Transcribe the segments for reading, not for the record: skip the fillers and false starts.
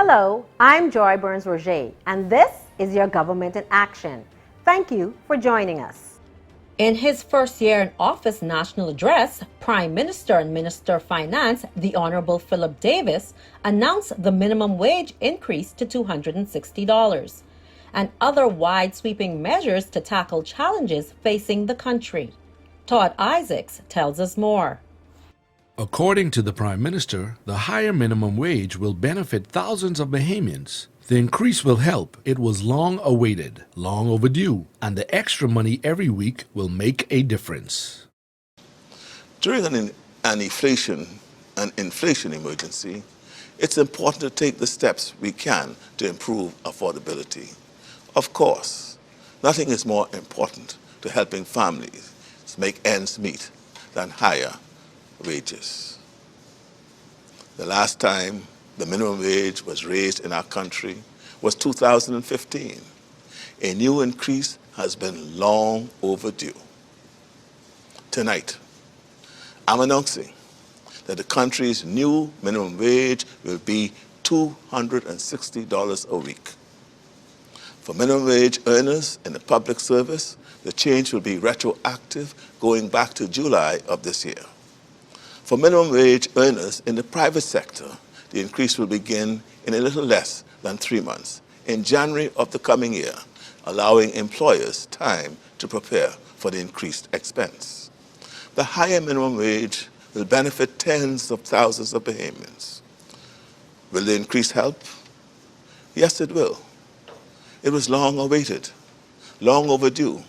Hello, I'm Joy Burns-Roger, and this is your Government in Action. Thank you for joining us. In his first year in office national address, Prime Minister and Minister of Finance, the Honorable Philip Davis, announced the minimum wage increase to $260 and other wide-sweeping measures to tackle challenges facing the country. Todd Isaacs tells us more. According to the Prime Minister, the higher minimum wage will benefit thousands of Bahamians. The increase will help. It was long awaited, long overdue, and the extra money every week will make a difference. During an inflation emergency, it's important to take the steps we can to improve affordability. Of course, nothing is more important to helping families make ends meet than higher wages. The last time the minimum wage was raised in our country was 2015. A new increase has been long overdue. Tonight, I'm announcing that the country's new minimum wage will be $260 a week. For minimum wage earners in the public service, the change will be retroactive going back to July of this year. For minimum wage earners in the private sector, the increase will begin in a little less than 3 months, in January of the coming year, allowing employers time to prepare for the increased expense. The higher minimum wage will benefit tens of thousands of Bahamians. Will the increase help? Yes, it will. It was long awaited, long overdue,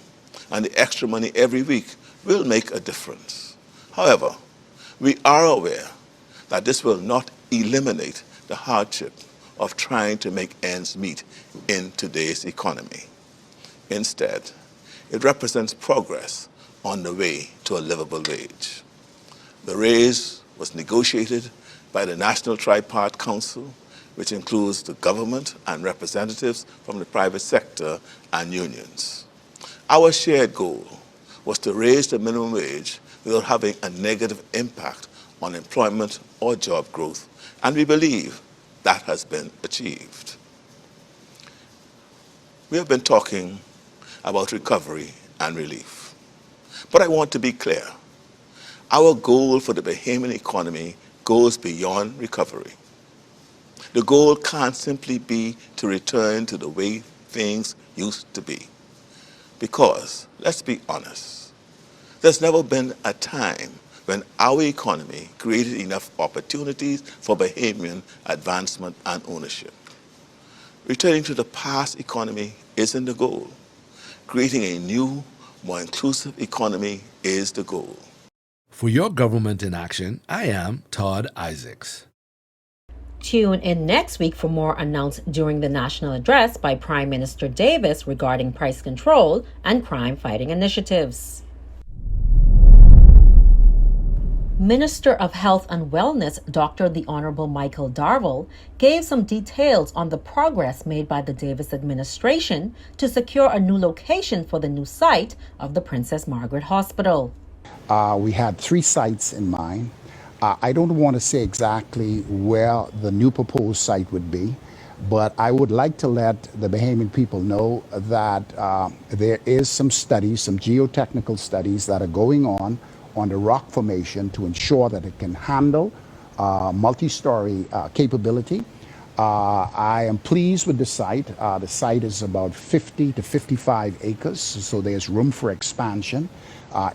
and the extra money every week will make a difference. However, we are aware that this will not eliminate the hardship of trying to make ends meet in today's economy. Instead, it represents progress on the way to a livable wage. The raise was negotiated by the National Tripartite Council, which includes the government and representatives from the private sector and unions. Our shared goal was to raise the minimum wage without having a negative impact on employment or job growth, and we believe that has been achieved. We have been talking about recovery and relief, but I want to be clear. Our goal for the Bahamian economy goes beyond recovery. The goal can't simply be to return to the way things used to be. Because, let's be honest, there's never been a time when our economy created enough opportunities for Bahamian advancement and ownership. Returning to the past economy isn't the goal. Creating a new, more inclusive economy is the goal. For your Government in Action, I am Todd Isaacs. Tune in next week for more announced during the national address by Prime Minister Davis regarding price control and crime-fighting initiatives. Minister of Health and Wellness, Dr. the Honorable Michael Darville, gave some details on the progress made by the Davis administration to secure a new location for the new site of the Princess Margaret Hospital. We had 3 sites in mind. I don't want to say exactly where the new proposed site would be, but I would like to let the Bahamian people know that there is some studies, some geotechnical studies that are going on the rock formation to ensure that it can handle multi-story capability. I am pleased with the site. The site is about 50 to 55 acres, so there's room for expansion.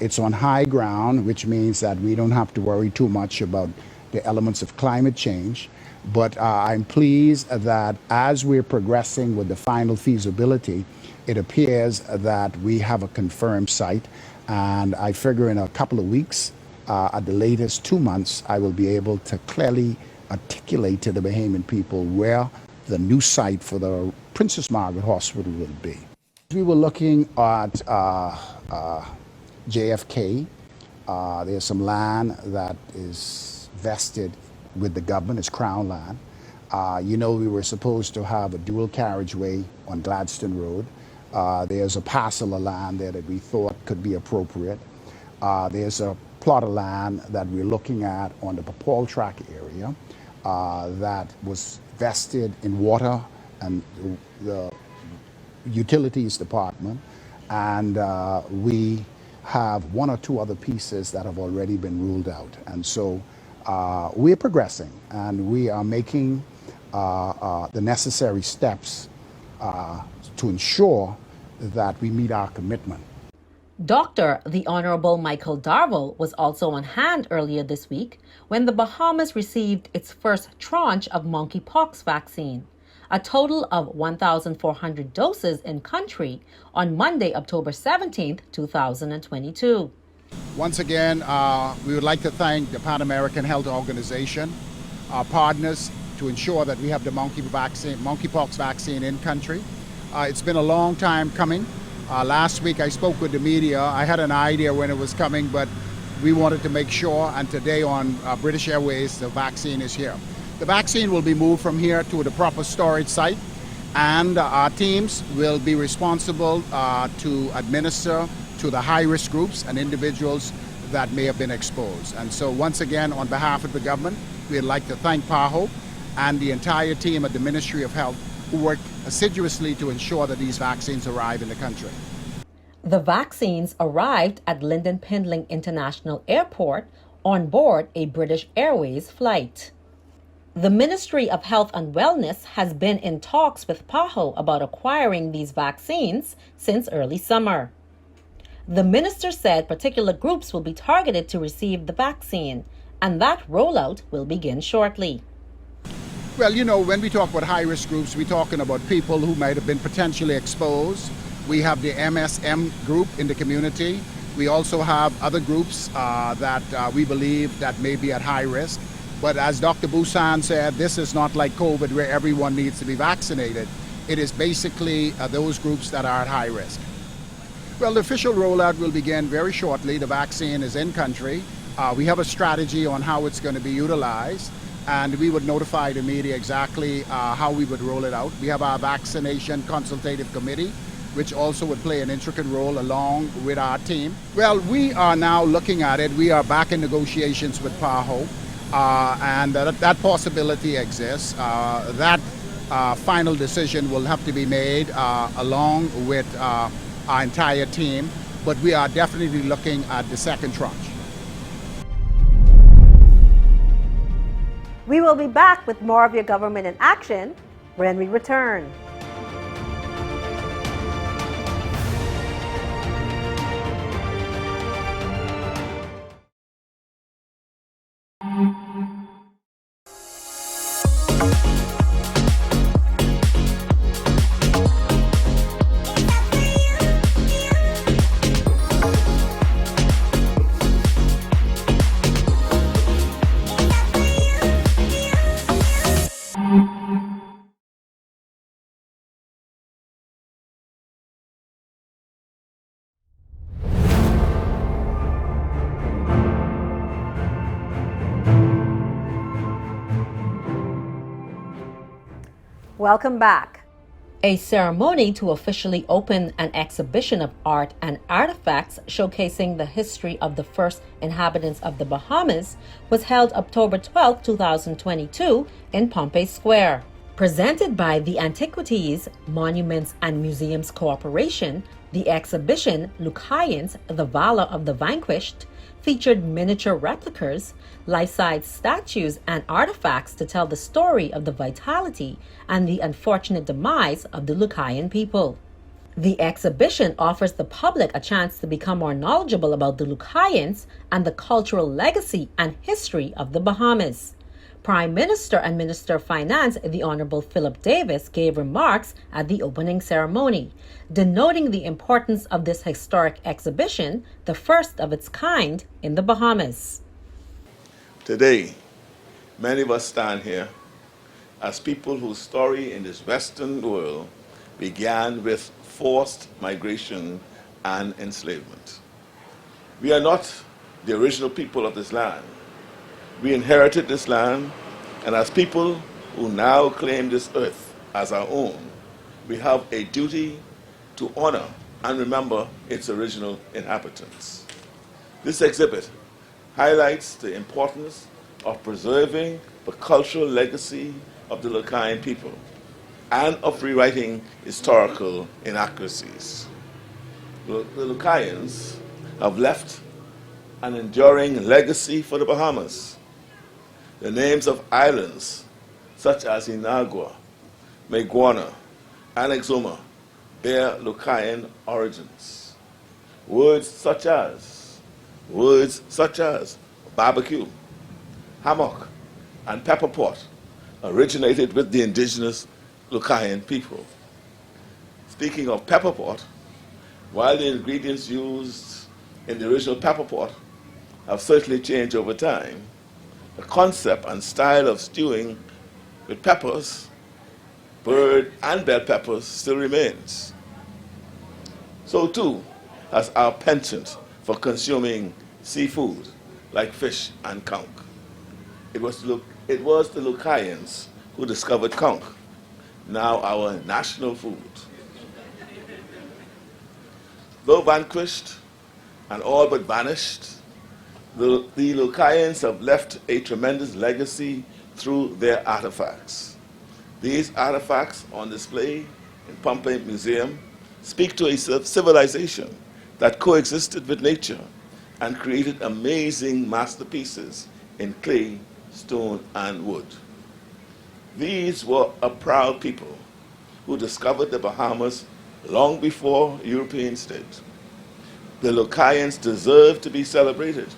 It's on high ground, which means that we don't have to worry too much about the elements of climate change. But I'm pleased that as we're progressing with the final feasibility, it appears that we have a confirmed site. And I figure in a couple of weeks, at the latest 2 months, I will be able to clearly articulate to the Bahamian people where the new site for the Princess Margaret Hospital will be. We were looking at JFK. There's some land that is vested with the government, it's Crown land. We were supposed to have a dual carriageway on Gladstone Road. There's a parcel of land there that we thought could be appropriate. There's a plot of land that we're looking at on the Paul track area. that was vested in water and the utilities department, and we have one or two other pieces that have already been ruled out. And so we're progressing, and we are making the necessary steps to ensure that we meet our commitment. Dr. The Honorable Michael Darville was also on hand earlier this week when the Bahamas received its first tranche of monkeypox vaccine, a total of 1,400 doses in country on Monday, October 17, 2022. Once again, we would like to thank the Pan American Health Organization, our partners, to ensure that we have the monkeypox vaccine in country. It's been a long time coming. Last week I spoke with the media. I had an idea when it was coming, but we wanted to make sure, and today on British Airways, the vaccine is here. The vaccine will be moved from here to the proper storage site, and our teams will be responsible to administer to the high-risk groups and individuals that may have been exposed. And so once again, on behalf of the government, we'd like to thank PAHO and the entire team at the Ministry of Health who worked assiduously to ensure that these vaccines arrive in the country. The vaccines arrived at Lynden Pindling International Airport on board a British Airways flight. The Ministry of Health and Wellness has been in talks with PAHO about acquiring these vaccines since early summer. The minister said particular groups will be targeted to receive the vaccine, and that rollout will begin shortly. Well, you know, when we talk about high-risk groups, we're talking about people who might have been potentially exposed. We have the MSM group in the community. We also have other groups that we believe that may be at high risk. But as Dr. Busan said, this is not like COVID where everyone needs to be vaccinated. It is basically those groups that are at high risk. Well, the official rollout will begin very shortly. The vaccine is in country. We have a strategy on how it's going to be utilized, and we would notify the media exactly how we would roll it out. We have our vaccination consultative committee, which also would play an intricate role along with our team. Well, we are now looking at it. We are back in negotiations with PAHO, and that possibility exists. That final decision will have to be made along with our entire team, but we are definitely looking at the second tranche. We will be back with more of your government in action when we return. Welcome back. A ceremony to officially open an exhibition of art and artifacts showcasing the history of the first inhabitants of the Bahamas was held October 12, 2022 in Pompey Square. Presented by the Antiquities, Monuments and Museums Corporation, the exhibition Lucayans, the Valor of the Vanquished, featured miniature replicas, life-size statues, and artifacts to tell the story of the vitality and the unfortunate demise of the Lucayan people. The exhibition offers the public a chance to become more knowledgeable about the Lucayans and the cultural legacy and history of the Bahamas. Prime Minister and Minister of Finance, the Honorable Philip Davis, gave remarks at the opening ceremony, denoting the importance of this historic exhibition, the first of its kind in the Bahamas. Today, many of us stand here as people whose story in this Western world began with forced migration and enslavement. We are not the original people of this land. We inherited this land, and as people who now claim this earth as our own, we have a duty to honor and remember its original inhabitants. This exhibit highlights the importance of preserving the cultural legacy of the Lucayan people and of rewriting historical inaccuracies. The Lucayans have left an enduring legacy for the Bahamas. The names of islands such as Inagua, Maguana, and Exuma bear Lucayan origins. Words such as barbecue, hammock, and pepper pot originated with the indigenous Lucayan people. Speaking of pepper pot, while the ingredients used in the original pepper pot have certainly changed over time, the concept and style of stewing with peppers, bird and bell peppers, still remains. So too has our penchant for consuming seafood like fish and conch. It was the Lucayans who discovered conch, now our national food. Though vanquished and all but vanished, the Lucayans have left a tremendous legacy through their artifacts. These artifacts on display in Pompey Museum speak to a civilization that coexisted with nature and created amazing masterpieces in clay, stone, and wood. These were a proud people who discovered the Bahamas long before Europeans did. The Lucayans deserve to be celebrated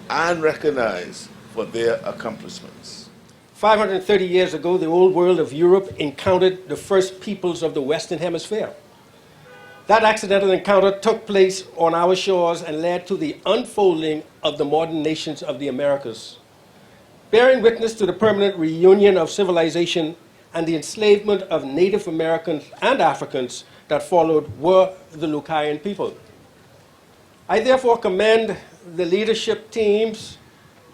and recognized for their accomplishments. 530 years ago, the old world of Europe encountered the first peoples of the Western Hemisphere. That accidental encounter took place on our shores and led to the unfolding of the modern nations of the Americas, bearing witness to the permanent reunion of civilization and the enslavement of Native Americans and Africans that followed were the Lucayan people. I therefore commend the leadership teams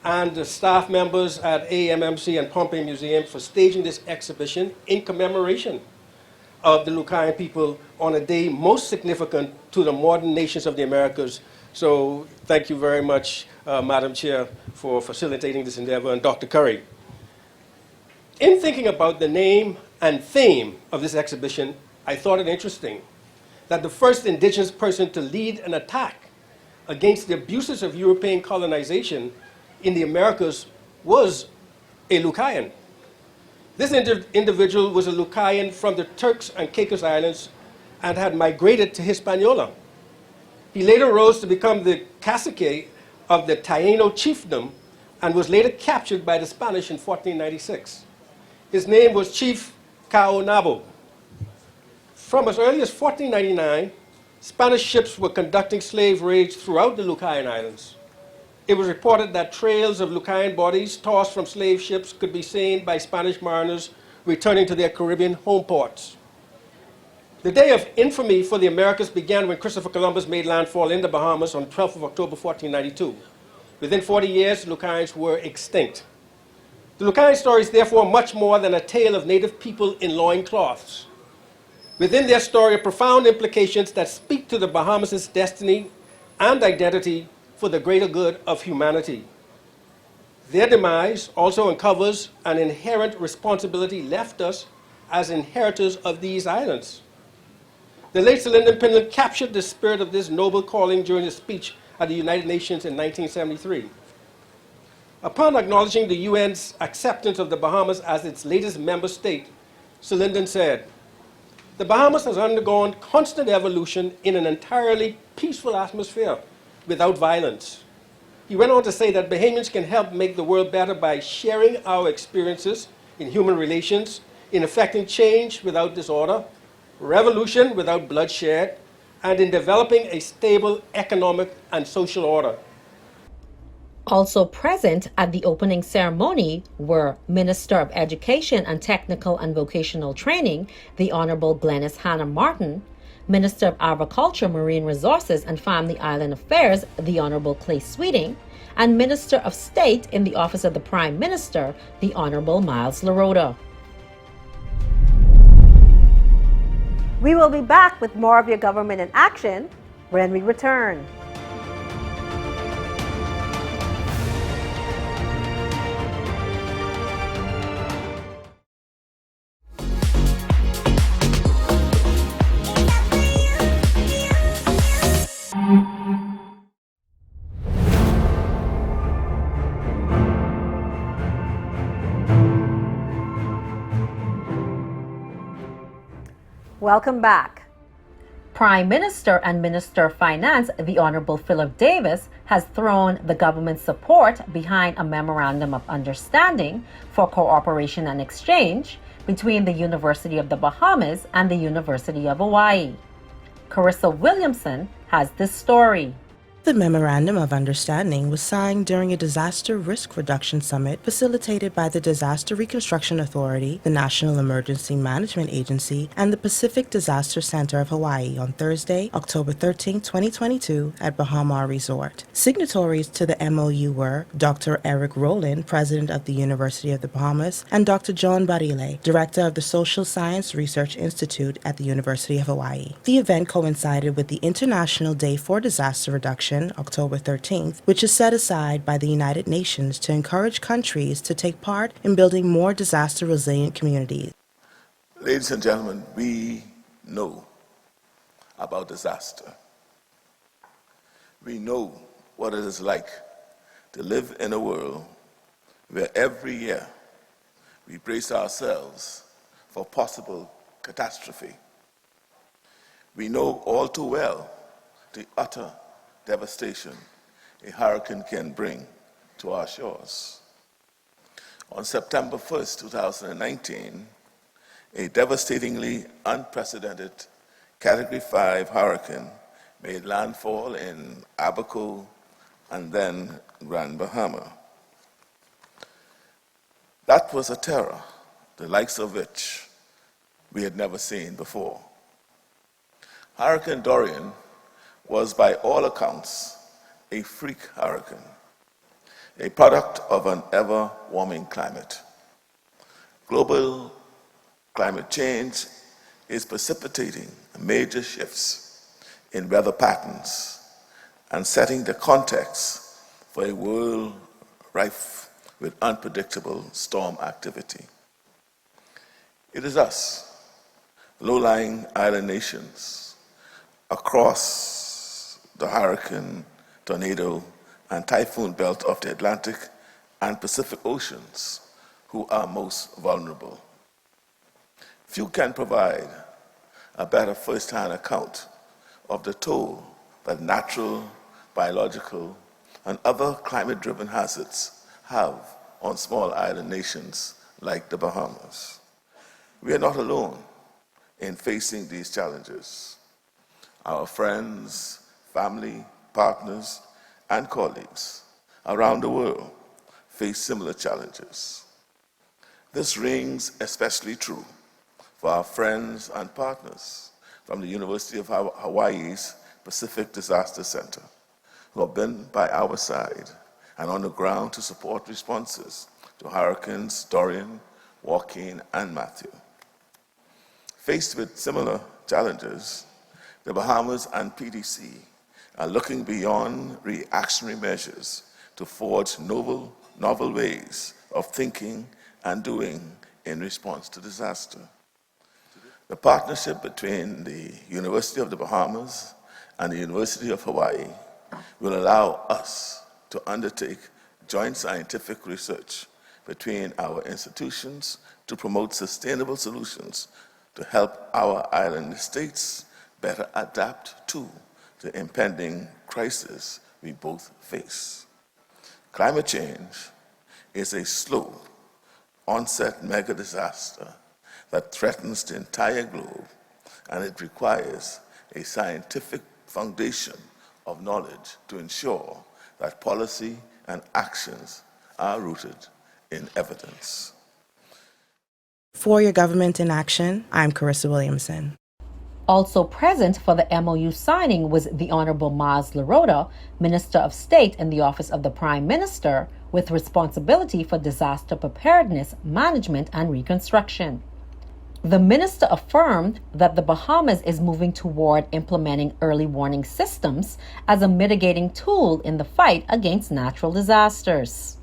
and the staff members at AMMC and Pompey Museum for staging this exhibition in commemoration of the Lucayan people on a day most significant to the modern nations of the Americas. So thank you very much, Madam Chair, for facilitating this endeavor, and Dr. Curry. In thinking about the name and theme of this exhibition, I thought it interesting that the first indigenous person to lead an attack against the abuses of European colonization in the Americas was a Lucayan. This individual was a Lucayan from the Turks and Caicos Islands and had migrated to Hispaniola. He later rose to become the cacique of the Taino chiefdom and was later captured by the Spanish in 1496. His name was Chief Caonabo. From as early as 1499, Spanish ships were conducting slave raids throughout the Lucayan Islands. It was reported that trails of Lucayan bodies tossed from slave ships could be seen by Spanish mariners returning to their Caribbean home ports. The day of infamy for the Americas began when Christopher Columbus made landfall in the Bahamas on 12th of October 1492. Within 40 years, Lucayans were extinct. The Lucayan story is therefore much more than a tale of native people in loincloths. Within their story are profound implications that speak to the Bahamas' destiny and identity for the greater good of humanity. Their demise also uncovers an inherent responsibility left us as inheritors of these islands. The late Sir Lyndon Pinland captured the spirit of this noble calling during his speech at the United Nations in 1973. Upon acknowledging the UN's acceptance of the Bahamas as its latest member state, Sir Lyndon said, "The Bahamas has undergone constant evolution in an entirely peaceful atmosphere without violence." He went on to say that Bahamians can help make the world better by sharing our experiences in human relations, in effecting change without disorder, revolution without bloodshed, and in developing a stable economic and social order. Also present at the opening ceremony were Minister of Education and Technical and Vocational Training, the Honorable Glenys Hannah Martin, Minister of Agriculture, Marine Resources and Family Island Affairs, the Honorable Clay Sweeting, and Minister of State in the Office of the Prime Minister, the Honorable Miles LaRota. We will be back with more of your government in action when we return. Welcome back. Prime Minister and Minister of Finance, the Honorable Philip Davis, has thrown the government's support behind a Memorandum of Understanding for Cooperation and Exchange between the University of the Bahamas and the University of Hawaii. Carissa Williamson has this story. The Memorandum of Understanding was signed during a disaster risk reduction summit facilitated by the Disaster Reconstruction Authority, the National Emergency Management Agency, and the Pacific Disaster Center of Hawaii on Thursday, October 13, 2022, at Bahama Resort. Signatories to the MOU were Dr. Eric Rowland, President of the University of the Bahamas, and Dr. John Barile, Director of the Social Science Research Institute at the University of Hawaii. The event coincided with the International Day for Disaster Reduction, October 13th, which is set aside by the United Nations to encourage countries to take part in building more disaster-resilient communities. Ladies and gentlemen, we know about disaster. We know what it is like to live in a world where every year we brace ourselves for possible catastrophe. We know all too well the utter devastation a hurricane can bring to our shores. On September 1st, 2019, a devastatingly unprecedented Category 5 hurricane made landfall in Abaco and then Grand Bahama. That was a terror, the likes of which we had never seen before. Hurricane Dorian was by all accounts a freak hurricane, a product of an ever-warming climate. Global climate change is precipitating major shifts in weather patterns and setting the context for a world rife with unpredictable storm activity. It is us, low-lying island nations, across the hurricane, tornado, and typhoon belt of the Atlantic and Pacific Oceans, who are most vulnerable. Few can provide a better first-hand account of the toll that natural, biological, and other climate-driven hazards have on small island nations like the Bahamas. We are not alone in facing these challenges. Our friends, family, partners, and colleagues around the world face similar challenges. This rings especially true for our friends and partners from the University of Hawaii's Pacific Disaster Center, who have been by our side and on the ground to support responses to hurricanes Dorian, Joaquin, and Matthew. Faced with similar challenges, the Bahamas and PDC are looking beyond reactionary measures to forge novel ways of thinking and doing in response to disaster. The partnership between the University of the Bahamas and the University of Hawaii will allow us to undertake joint scientific research between our institutions to promote sustainable solutions to help our island states better adapt to the impending crisis we both face. Climate change is a slow onset mega disaster that threatens the entire globe, and it requires a scientific foundation of knowledge to ensure that policy and actions are rooted in evidence. For Your Government in Action, I'm Carissa Williamson. Also present for the MOU signing was the Honorable Maz Larota, Minister of State in the Office of the Prime Minister, with responsibility for disaster preparedness, management, and reconstruction. The minister affirmed that the Bahamas is moving toward implementing early warning systems as a mitigating tool in the fight against natural disasters.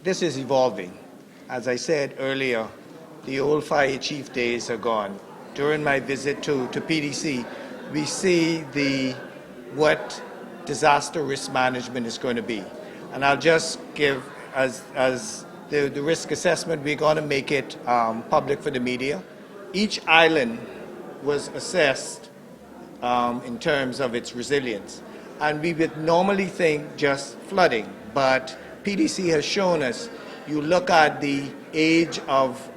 This is evolving. As I said earlier, the old fire chief days are gone. During my visit to PDC, we see what disaster risk management is going to be. And I'll just give, as the risk assessment, we're going to make it public for the media. Each island was assessed in terms of its resilience. And we would normally think just flooding, but PDC has shown us, you look at the age of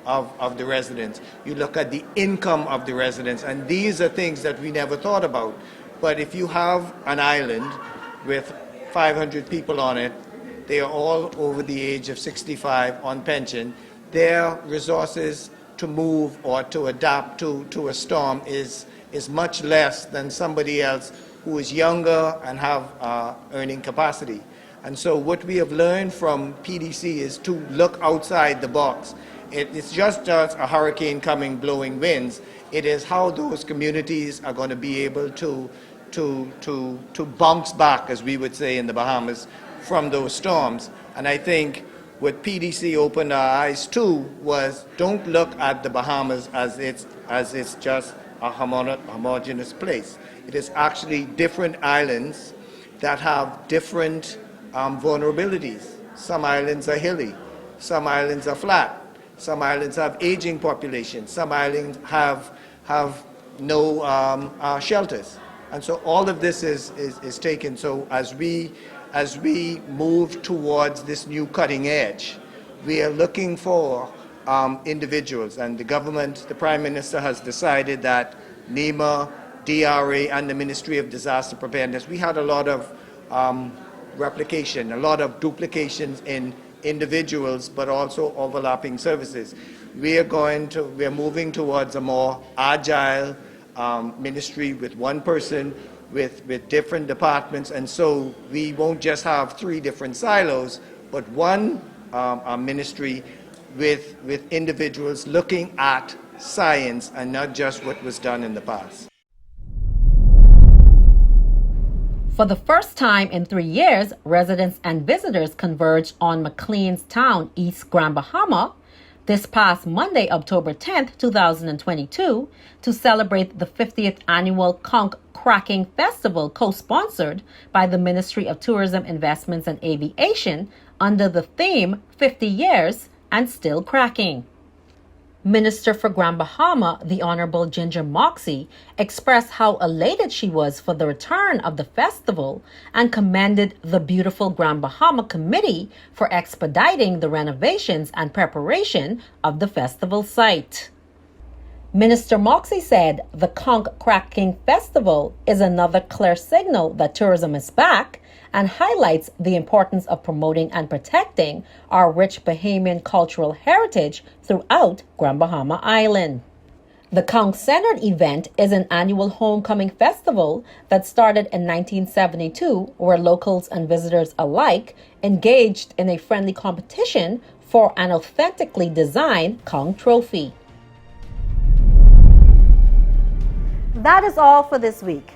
the residents, you look at the income of the residents, and these are things that we never thought about. But if you have an island with 500 people on it, they are all over the age of 65 on pension, their resources to move or to adapt to a storm is much less than somebody else who is younger and have earning capacity. And so what we have learned from PDC is to look outside the box. It's just a hurricane coming, blowing winds. It is how those communities are going to be able to bounce back, as we would say in the Bahamas, from those storms. And I think what PDC opened our eyes to was, don't look at the Bahamas as it's just a homogeneous place. It is actually different islands that have different vulnerabilities. Some islands are hilly, some islands are flat, some islands have aging populations, some islands have no shelters. And so all of this is taken. So as we move towards this new cutting edge, we are looking for individuals, and the government, the Prime Minister has decided that NEMA, DRA, and the Ministry of Disaster Preparedness, we had a lot of replication, a lot of duplications in individuals, but also overlapping services. We are moving towards a more agile ministry with one person, with different departments, and so we won't just have 3 different silos, but one ministry with individuals looking at science and not just what was done in the past. For the first time in 3 years, residents and visitors converged on McLean's Town, East Grand Bahama, this past Monday, October 10th, 2022, to celebrate the 50th annual Conch Cracking Festival, co-sponsored by the Ministry of Tourism, Investments and Aviation under the theme 50 Years and Still Cracking. Minister for Grand Bahama, the Honorable Ginger Moxie, expressed how elated she was for the return of the festival and commended the beautiful Grand Bahama Committee for expediting the renovations and preparation of the festival site. Minister Moxie said the Conch Cracking Festival is another clear signal that tourism is back and highlights the importance of promoting and protecting our rich Bahamian cultural heritage throughout Grand Bahama Island. The Conch-centered event is an annual homecoming festival that started in 1972, where locals and visitors alike engaged in a friendly competition for an authentically designed Conch trophy. That is all for this week.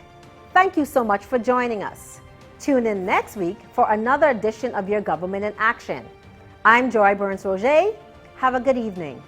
Thank you so much for joining us. Tune in next week for another edition of Your Government in Action. I'm Joy Burns-Roger. Have a good evening.